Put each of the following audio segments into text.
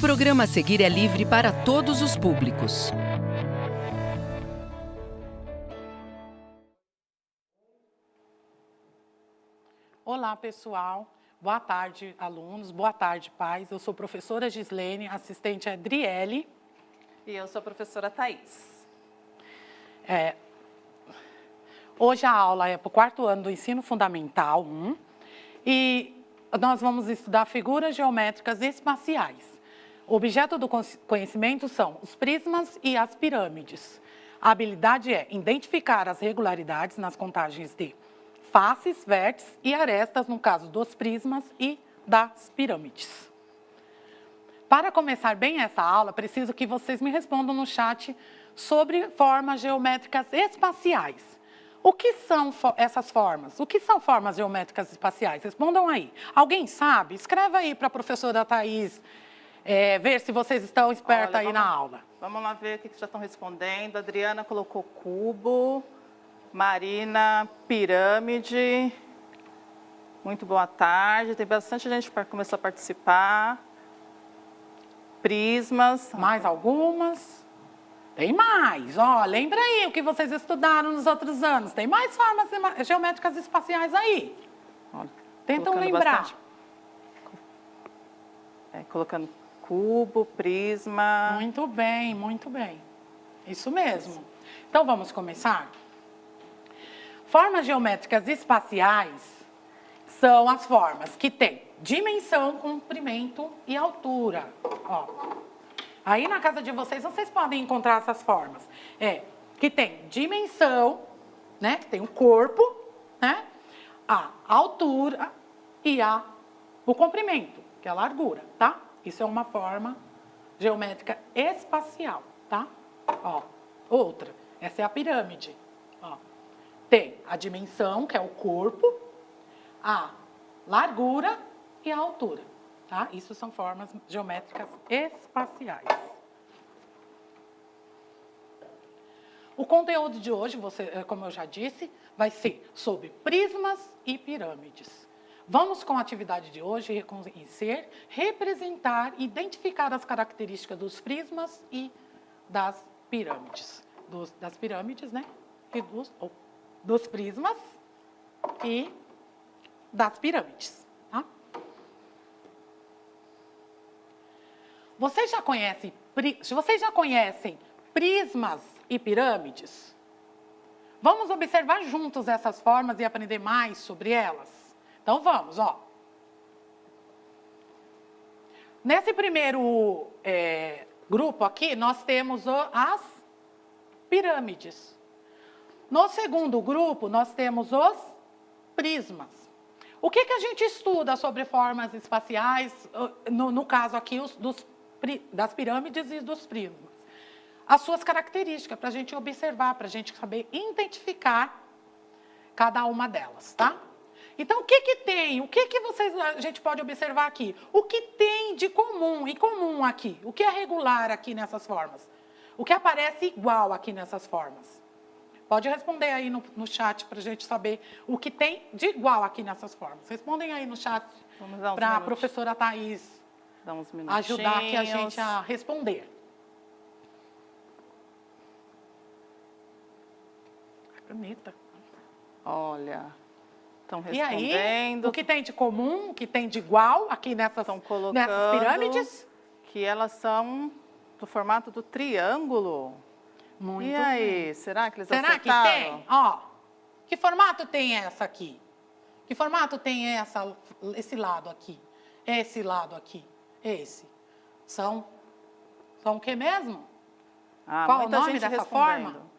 programa a seguir é livre para todos os públicos. Olá, pessoal. Boa tarde, alunos. Boa tarde, pais. Eu sou professora Gislene, assistente Adriele. E eu sou a professora Thaís. Hoje a aula é para o 4º ano do Ensino Fundamental 1 e nós vamos estudar figuras geométricas espaciais. O objeto do conhecimento são os prismas e as pirâmides. A habilidade é identificar as regularidades nas contagens de faces, vértices e arestas, no caso dos prismas e das pirâmides. Para começar bem essa aula, preciso que vocês me respondam no chat sobre formas geométricas espaciais. O que são essas formas? O que são formas geométricas espaciais? Respondam aí. Alguém sabe? Escreva aí para a professora Thaís, ver se vocês estão espertos aí na aula. Vamos lá ver o que já estão respondendo. A Adriana colocou cubo. Marina, pirâmide. Muito boa tarde. Tem bastante gente que começou a participar. Prismas. Mais algumas? Tem mais. Ó, lembra aí o que vocês estudaram nos outros anos. Tem mais formas geométricas espaciais aí. Olha, tentam lembrar. Bastante. Colocando cubo, prisma. Muito bem, muito bem. Isso mesmo. Então, vamos começar? Formas geométricas espaciais são as formas que têm dimensão, comprimento e altura. Ó. Aí na casa de vocês podem encontrar essas formas. Que tem dimensão, né? Que tem o corpo, né? A altura e o comprimento, que é a largura, tá? Isso é uma forma geométrica espacial, tá? Ó, outra, essa é a pirâmide. Ó. Tem a dimensão, que é o corpo, a largura e a altura, tá? Isso são formas geométricas espaciais. O conteúdo de hoje, como eu já disse, vai ser sobre prismas e pirâmides. Vamos com a atividade de hoje reconhecer, representar, identificar as características dos prismas e das pirâmides. Das pirâmides, né? E dos prismas e das pirâmides. Tá? Vocês já conhecem prismas e pirâmides? Vamos observar juntos essas formas e aprender mais sobre elas? Então, vamos, ó. Nesse primeiro grupo aqui, nós temos as pirâmides. No segundo grupo, nós temos os prismas. O que a gente estuda sobre formas espaciais, no caso aqui, das pirâmides e dos prismas? As suas características, para a gente observar, para a gente saber identificar cada uma delas, tá? Então, o que tem? A gente pode observar aqui? O que tem de comum aqui? O que é regular aqui nessas formas? O que aparece igual aqui nessas formas? Pode responder aí no chat para a gente saber o que tem de igual aqui nessas formas. Respondem aí no chat para a professora Thaís ajudar aqui a gente a responder. Caneta. Olha, estão respondendo. E aí, o que tem de comum, o que tem de igual aqui nessas pirâmides? Que elas são do formato do triângulo. Muito e aí, bem. será que eles acertaram? Será que tem? Ó, que formato tem essa aqui? Que formato tem esse lado aqui? Esse lado aqui? Esse? São o que mesmo? Qual o nome dessa forma?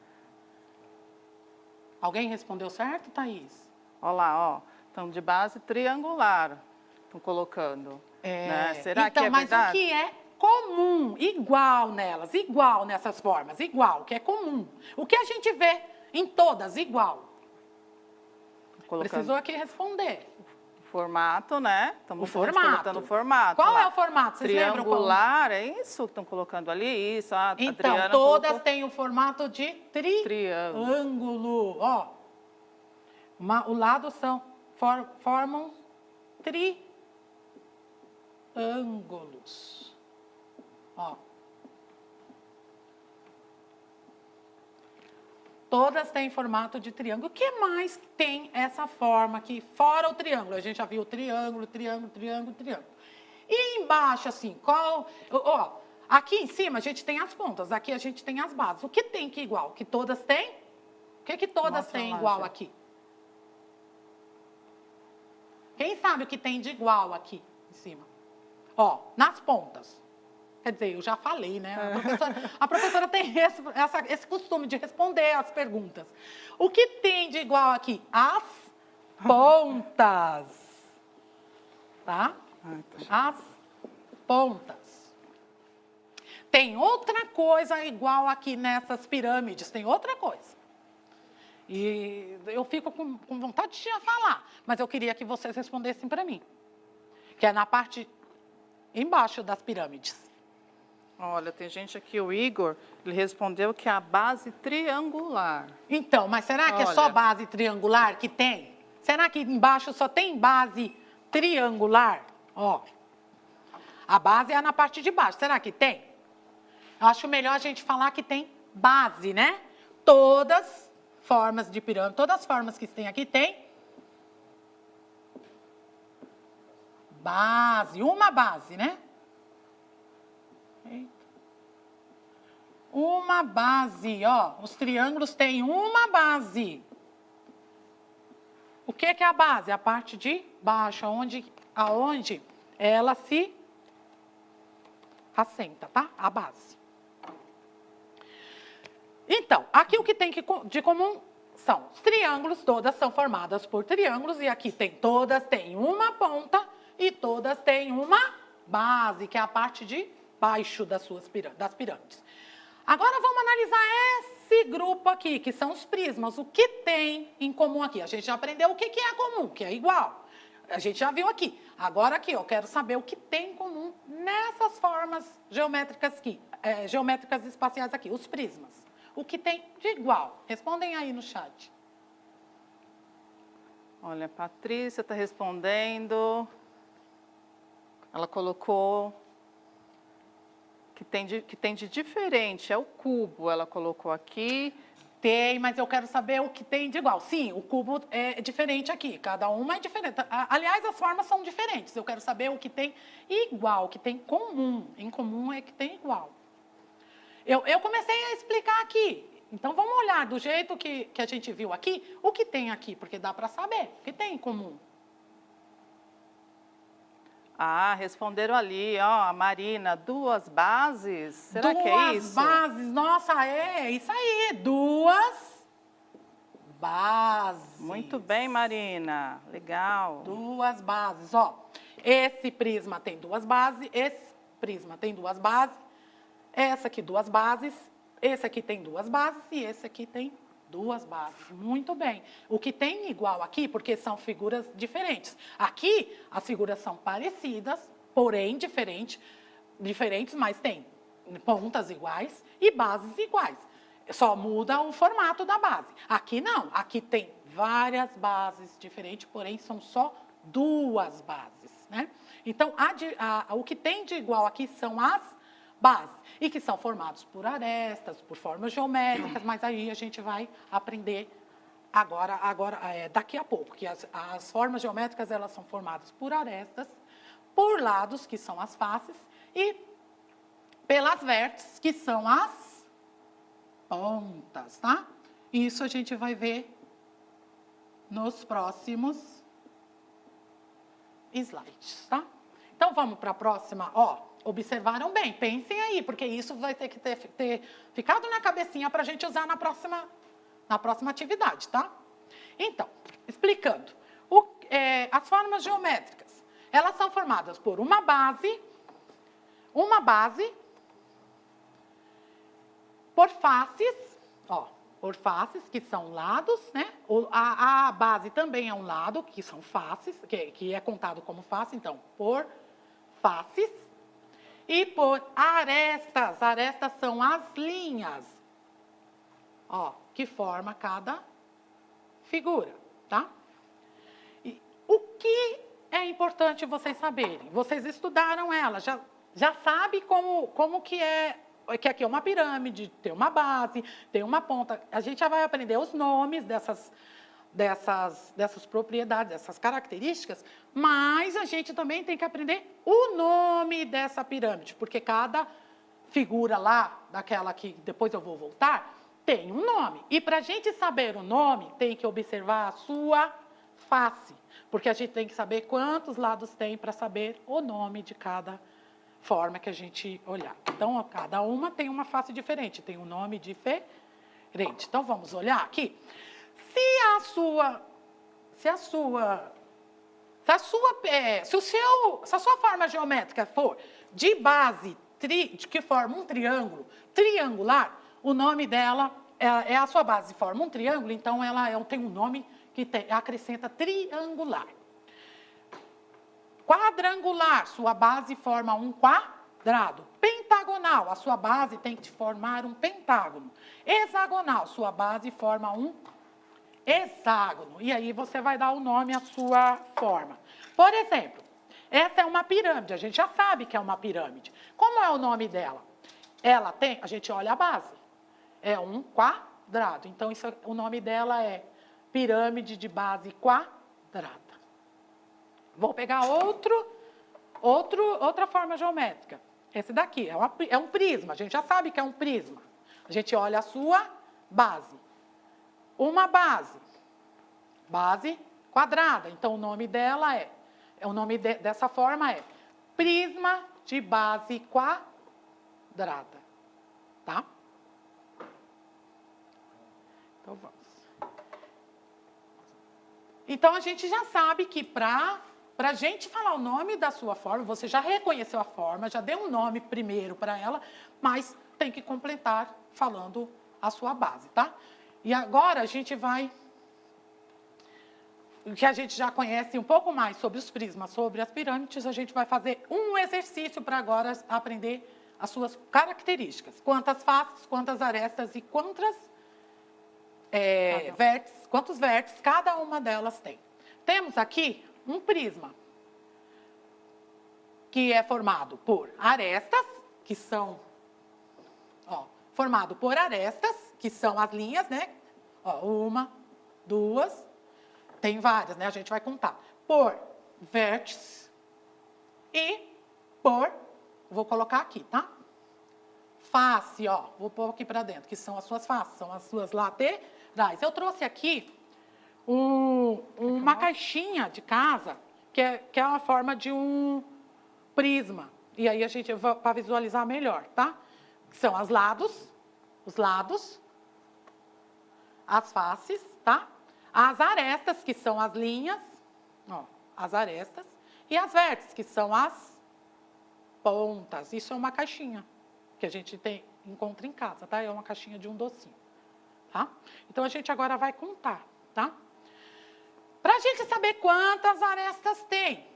Alguém respondeu certo, Thaís? Olha lá, ó. Estão de base triangular. Estão colocando. Né? Será que é verdade? Mas o que é comum, igual nelas, igual nessas formas, igual, que é comum. O que a gente vê em todas, igual. Precisou aqui responder. Formato, né? O formato. O formato. Qual é o formato? Vocês lembram qual? Triangular, é isso que estão colocando ali? Isso, a então, Adriana todas têm o formato de triângulo. Ó, o lado formam triângulos. Ó. Todas têm formato de triângulo. O que mais tem essa forma aqui, fora o triângulo? A gente já viu triângulo, triângulo, triângulo, triângulo. E embaixo, assim, qual... Ó, aqui em cima a gente tem as pontas, aqui a gente tem as bases. O que tem que igual? Que todas têm? O que todas têm igual aqui? Quem sabe o que tem de igual aqui em cima? Ó, nas pontas. Quer dizer, eu já falei, né? A professora tem esse costume de responder as perguntas. O que tem de igual aqui? As pontas. Tá? As pontas. Tem outra coisa igual aqui nessas pirâmides. Tem outra coisa. E eu fico com vontade de falar, mas eu queria que vocês respondessem para mim. Que é na parte embaixo das pirâmides. Olha, tem gente aqui, o Igor, ele respondeu que é a base triangular. Então, mas será que é só base triangular que tem? Será que embaixo só tem base triangular? Ó, a base é na parte de baixo, será que tem? Eu acho melhor a gente falar que tem base, né? Todas formas de pirâmide, todas as formas que tem aqui tem base, uma base, né? Uma base, ó. Os triângulos têm uma base. O que é a base? A parte de baixo, aonde ela se assenta, tá? A base. Então, aqui o que tem de comum são os triângulos, todas são formadas por triângulos, e aqui todas têm uma ponta e todas têm uma base, que é a parte de baixo das pirâmides. Agora vamos analisar esse grupo aqui, que são os prismas. O que tem em comum aqui? A gente já aprendeu o que é comum, que é igual. A gente já viu aqui. Agora aqui, eu quero saber o que tem em comum nessas formas geométricas aqui, geométricas espaciais aqui, os prismas. O que tem de igual? Respondem aí no chat. Olha, a Patrícia está respondendo. Ela colocou que tem de diferente, é o cubo, ela colocou aqui. Tem, mas eu quero saber o que tem de igual. Sim, o cubo é diferente aqui, cada uma é diferente. Aliás, as formas são diferentes, eu quero saber o que tem igual, o que tem comum. Em comum é que tem igual. Eu comecei a explicar aqui, então vamos olhar do jeito que a gente viu aqui, o que tem aqui, porque dá para saber o que tem em comum. Ah, responderam ali, ó, a Marina, duas bases? Será que é isso? Duas bases, nossa, é isso aí, duas bases. Muito bem, Marina, legal. Duas bases, ó. Esse prisma tem duas bases, esse prisma tem duas bases, essa aqui duas bases, esse aqui tem duas bases e esse aqui tem duas bases. Muito bem. O que tem igual aqui, porque são figuras diferentes. Aqui, as figuras são parecidas, porém diferentes, mas tem pontas iguais e bases iguais. Só muda o formato da base. Aqui não. Aqui tem várias bases diferentes, porém são só duas bases, né? Então, o que tem de igual aqui são as bases, e que são formados por arestas, por formas geométricas, mas aí a gente vai aprender daqui a pouco, que as formas geométricas elas são formadas por arestas, por lados, que são as faces, e pelas vértices, que são as pontas, tá? Isso a gente vai ver nos próximos slides, tá? Então, vamos para a próxima, ó. Observaram bem, pensem aí, porque isso vai ter que ter ficado na cabecinha para a gente usar na próxima atividade, tá? Então, explicando, as formas geométricas, elas são formadas por uma base, por faces, ó, por faces, que são lados, né? A base também é um lado, que são faces, que é contado como face, então, por faces. E por arestas. Arestas são as linhas, ó, que forma cada figura, tá? E o que é importante vocês saberem? Vocês estudaram ela, já sabe como que é, que aqui é uma pirâmide, tem uma base, tem uma ponta. A gente já vai aprender os nomes dessas propriedades, dessas características, mas a gente também tem que aprender o nome dessa pirâmide, porque cada figura lá, daquela que depois eu vou voltar, tem um nome. E para a gente saber o nome, tem que observar a sua face, porque a gente tem que saber quantos lados tem para saber o nome de cada forma que a gente olhar. Então, cada uma tem uma face diferente, tem um nome diferente. Então, vamos olhar aqui. Se a sua forma geométrica for de base que forma um triângulo triangular, o nome dela é a sua base forma um triângulo, então ela tem um nome que acrescenta triangular. Quadrangular, sua base forma um quadrado. Pentagonal, a sua base tem que formar um pentágono. Hexagonal, sua base forma um hexágono. E aí você vai dar o nome à sua forma. Por exemplo, essa é uma pirâmide, a gente já sabe que é uma pirâmide. Como é o nome dela? Ela tem, a gente olha a base, é um quadrado. Então, o nome dela é pirâmide de base quadrada. Vou pegar outra forma geométrica. Esse daqui é um prisma, a gente já sabe que é um prisma. A gente olha a sua base. Uma base quadrada. Então, o nome dela o nome dessa forma é prisma de base quadrada, tá? Então, vamos. Então, a gente já sabe que para a gente falar o nome da sua forma, você já reconheceu a forma, já deu um nome primeiro para ela, mas tem que completar falando a sua base, tá? E agora a gente vai... que a gente já conhece um pouco mais sobre os prismas, sobre as pirâmides, a gente vai fazer um exercício para agora aprender as suas características. Quantas faces, quantas arestas e quantos vértices cada uma delas tem. Temos aqui um prisma, que é formado por arestas, que são... formado por arestas, que são as linhas, né? Uma, duas... Tem várias, né? A gente vai contar. Por vértices e por... Vou colocar aqui, tá? Face, vou pôr aqui para dentro, que são as suas faces, são as suas laterais. Eu trouxe aqui uma caixinha de casa, que é uma forma de um prisma. E aí a gente vai para visualizar melhor, tá? São os lados, as faces, tá? As arestas, que são as linhas, as arestas, e as vértices, que são as pontas. Isso é uma caixinha que a gente encontra em casa, tá? É uma caixinha de um docinho, tá? Então, a gente agora vai contar, tá? Para a gente saber quantas arestas tem.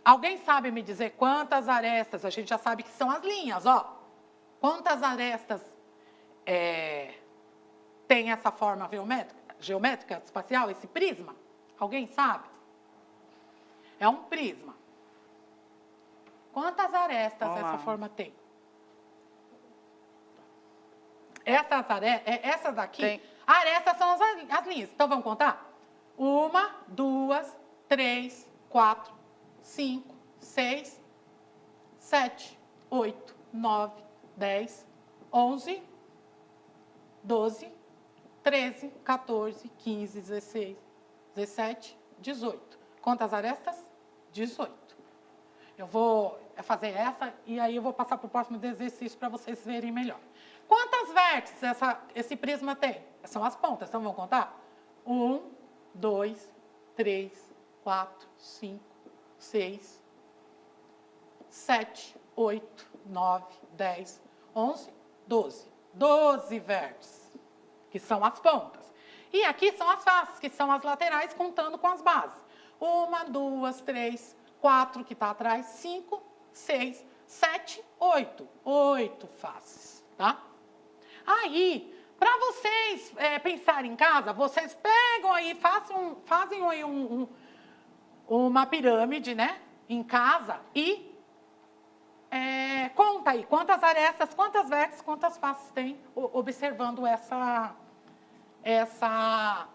Alguém sabe me dizer quantas arestas? A gente já sabe que são as linhas, Quantas arestas tem essa forma geométrica espacial, esse prisma? Alguém sabe? É um prisma. Quantas arestas essa forma tem? Essas daqui, arestas são as linhas. Então, vamos contar? 1, 2, 3, 4, 5, 6, 7, 8, 9, 10, 11, 12, 13, 14, 15, 16, 17, 18. Quantas arestas? 18. Eu vou fazer essa e aí eu vou passar para o próximo exercício para vocês verem melhor. Quantas vértices esse prisma tem? São as pontas, então vamos contar? 1, 2, 3, 4, 5, 6, 7, 8, 9, 10, 11, 12. 12 vértices, que são as pontas. E aqui são as faces, que são as laterais, contando com as bases. 1, 2, 3, 4, que está atrás, 5, 6, 7, 8. 8 faces, tá? Aí, para vocês pensarem em casa, vocês pegam aí, fazem aí uma pirâmide, né? Em casa e conta aí, quantas arestas, quantas vértices, quantas faces tem observando essa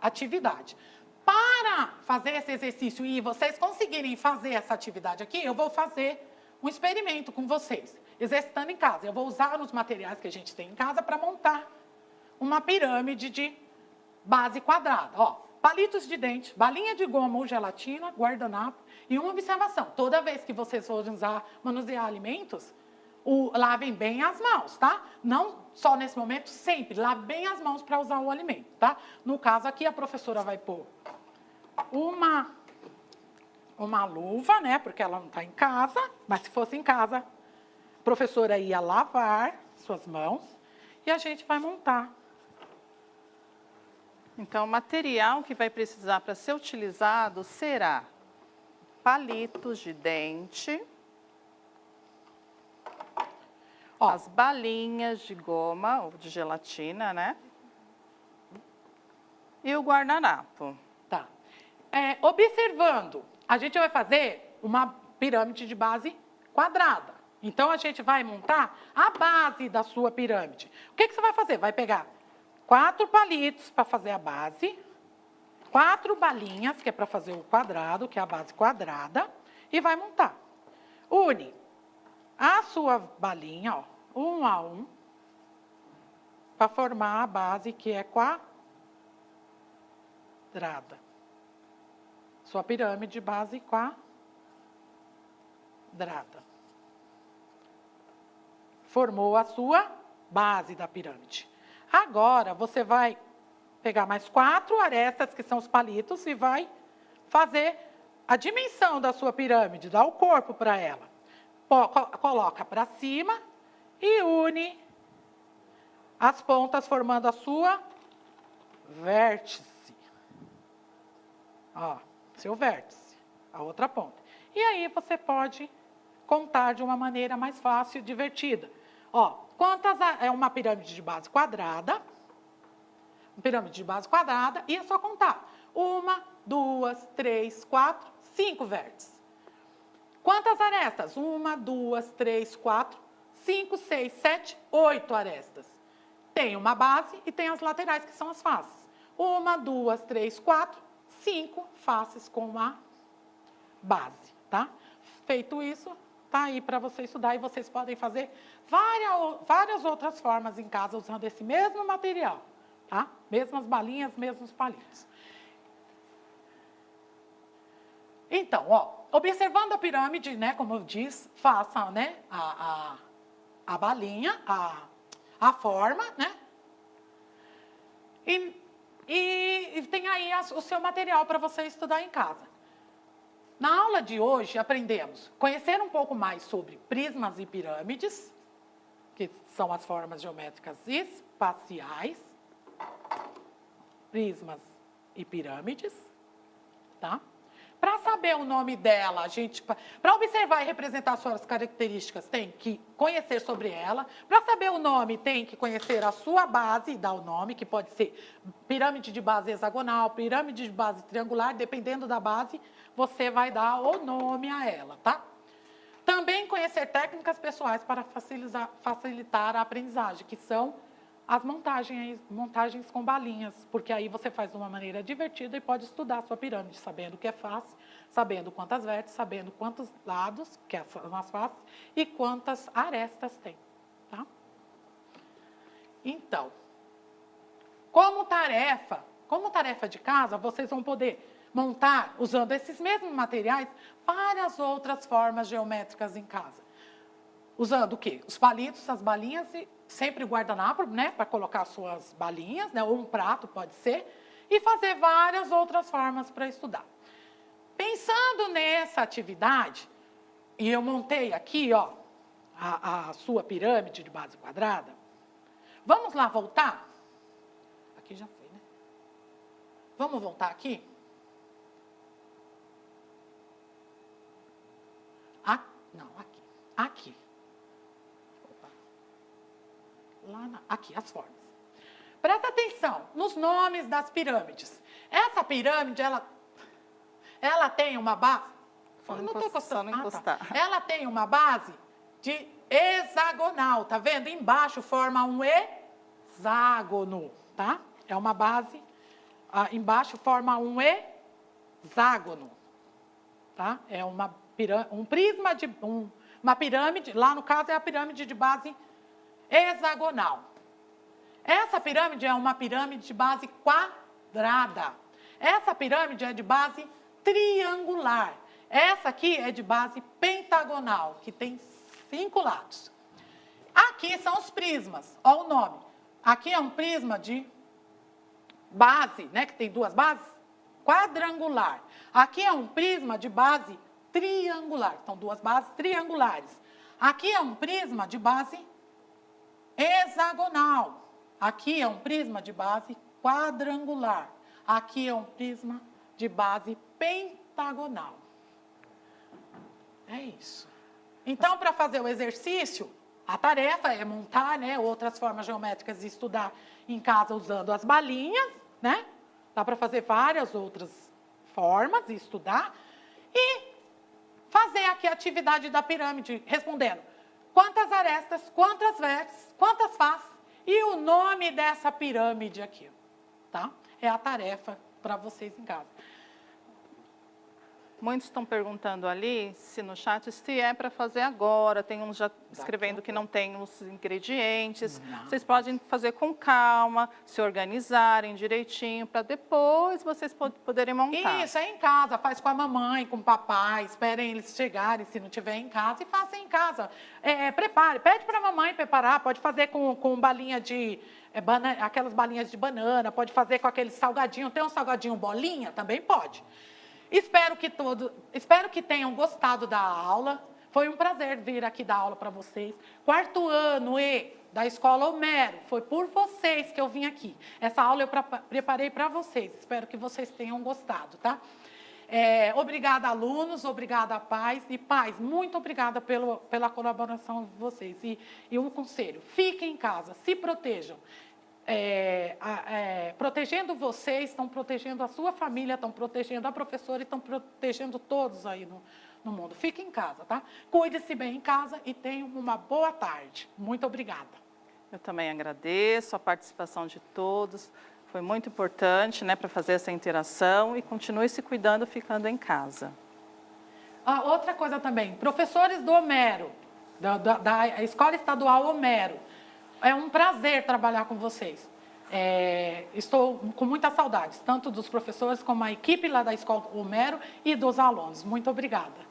atividade. Para fazer esse exercício e vocês conseguirem fazer essa atividade aqui, eu vou fazer um experimento com vocês, exercitando em casa. Eu vou usar os materiais que a gente tem em casa para montar uma pirâmide de base quadrada. Ó, palitos de dente, balinha de goma ou gelatina, guardanapo e uma observação. Toda vez que vocês forem manusear alimentos, lavem bem as mãos, tá? Não só nesse momento, sempre lave bem as mãos para usar o alimento, tá? No caso aqui, a professora vai pôr uma luva, né? Porque ela não está em casa, mas se fosse em casa, a professora ia lavar suas mãos e a gente vai montar. Então, o material que vai precisar para ser utilizado será palitos de dente, Ó, as balinhas de goma ou de gelatina, né? E o guardanapo. tá. Observando, a gente vai fazer uma pirâmide de base quadrada. Então, a gente vai montar a base da sua pirâmide. O que você vai fazer? Vai pegar 4 palitos para fazer a base, 4 balinhas, que é para fazer o quadrado, que é a base quadrada, e vai montar. Une a sua balinha, ó, um a um, para formar a base que é quadrada. Sua pirâmide de base quadrada. Formou a sua base da pirâmide. Agora, você vai pegar mais 4 arestas, que são os palitos, e vai fazer a dimensão da sua pirâmide, dar o corpo para ela. Coloca para cima e une as pontas, formando a sua vértice. Ó, seu vértice, a outra ponta. E aí você pode contar de uma maneira mais fácil e divertida. Ó, é uma pirâmide de base quadrada, e é só contar. 1, 2, 3, 4, 5 vértices. Quantas arestas? 1, 2, 3, 4, 5, 6, 7, 8 arestas. Tem uma base e tem as laterais, que são as faces. 1, 2, 3, 4, 5 faces com uma base, tá? Feito isso, tá aí para você estudar e vocês podem fazer várias outras formas em casa usando esse mesmo material, tá? Mesmas balinhas, mesmos palitos. Então, ó, observando a pirâmide, né, como eu disse, faça, né, a balinha, a forma, né? E tem aí o seu material para você estudar em casa. Na aula de hoje, aprendemos a conhecer um pouco mais sobre prismas e pirâmides, que são as formas geométricas espaciais, prismas e pirâmides, tá? Para saber o nome dela, para observar e representar suas características, tem que conhecer sobre ela. Para saber o nome, tem que conhecer a sua base e dar o nome, que pode ser pirâmide de base hexagonal, pirâmide de base triangular, dependendo da base, você vai dar o nome a ela, tá? Também conhecer técnicas pessoais para facilitar a aprendizagem, que são as montagens com balinhas, porque aí você faz de uma maneira divertida e pode estudar a sua pirâmide, sabendo o que é face, sabendo quantas vértices, sabendo quantos lados, que são as faces, e quantas arestas tem, tá? Então, como tarefa de casa, vocês vão poder montar, usando esses mesmos materiais, várias outras formas geométricas em casa. Usando o quê? Os palitos, as balinhas e sempre o guardanapo, né, para colocar suas balinhas, né, ou um prato pode ser, e fazer várias outras formas para estudar. Pensando nessa atividade, e eu montei aqui, ó, a sua pirâmide de base quadrada, vamos lá voltar? Aqui já foi, né? Vamos voltar aqui? Não, aqui. Aqui. Aqui, as formas. Presta atenção nos nomes das pirâmides. Essa pirâmide, ela tem uma base... Não estou encostando. Ela tem uma base de hexagonal, tá vendo? Embaixo forma um hexágono, tá? É uma base, embaixo forma um hexágono, tá? É uma pirâmide, lá no caso é a pirâmide de base hexagonal. Essa pirâmide é uma pirâmide de base quadrada. Essa pirâmide é de base triangular. Essa aqui é de base pentagonal, que tem 5 lados. Aqui são os prismas, olha o nome. Aqui é um prisma de base, né, que tem 2 bases, quadrangular. Aqui é um prisma de base triangular, então 2 bases triangulares. Aqui é um prisma de base hexagonal. Aqui é um prisma de base quadrangular. Aqui é um prisma de base pentagonal. É isso. Então, para fazer o exercício, a tarefa é montar, né, outras formas geométricas e estudar em casa usando as balinhas, né? Dá para fazer várias outras formas e estudar. E fazer aqui a atividade da pirâmide, respondendo quantas arestas, quantas vértices, quantas faces e o nome dessa pirâmide aqui, tá? É a tarefa para vocês em casa. Muitos estão perguntando ali, se no chat, se é para fazer agora. Tem uns já escrevendo que não tem os ingredientes. Não. Vocês podem fazer com calma, se organizarem direitinho, para depois vocês poderem montar. Isso, é em casa, faz com a mamãe, com o papai, esperem eles chegarem, se não tiver em casa, e faça em casa. Prepare, pede para a mamãe preparar, pode fazer com balinha de... aquelas balinhas de banana, pode fazer com aquele salgadinho, tem um salgadinho bolinha, também pode. Espero que tenham gostado da aula. Foi um prazer vir aqui dar aula para vocês. 4º ano da Escola Homero. Foi por vocês que eu vim aqui. Essa aula eu preparei para vocês. Espero que vocês tenham gostado, tá? Obrigada, alunos. Obrigada, pais. E pais, muito obrigada pela colaboração de vocês. E um conselho, fiquem em casa, se protejam. Protegendo vocês, estão protegendo a sua família, estão protegendo a professora e estão protegendo todos aí no mundo. Fique em casa, tá? Cuide-se bem em casa e tenham uma boa tarde. Muito obrigada. Eu também agradeço a participação de todos. Foi muito importante, né, para fazer essa interação e continue se cuidando, ficando em casa. Outra coisa também, professores do Homero, da Escola Estadual Homero, é um prazer trabalhar com vocês. Estou com muitas saudades, tanto dos professores como a equipe lá da Escola Homero e dos alunos. Muito obrigada.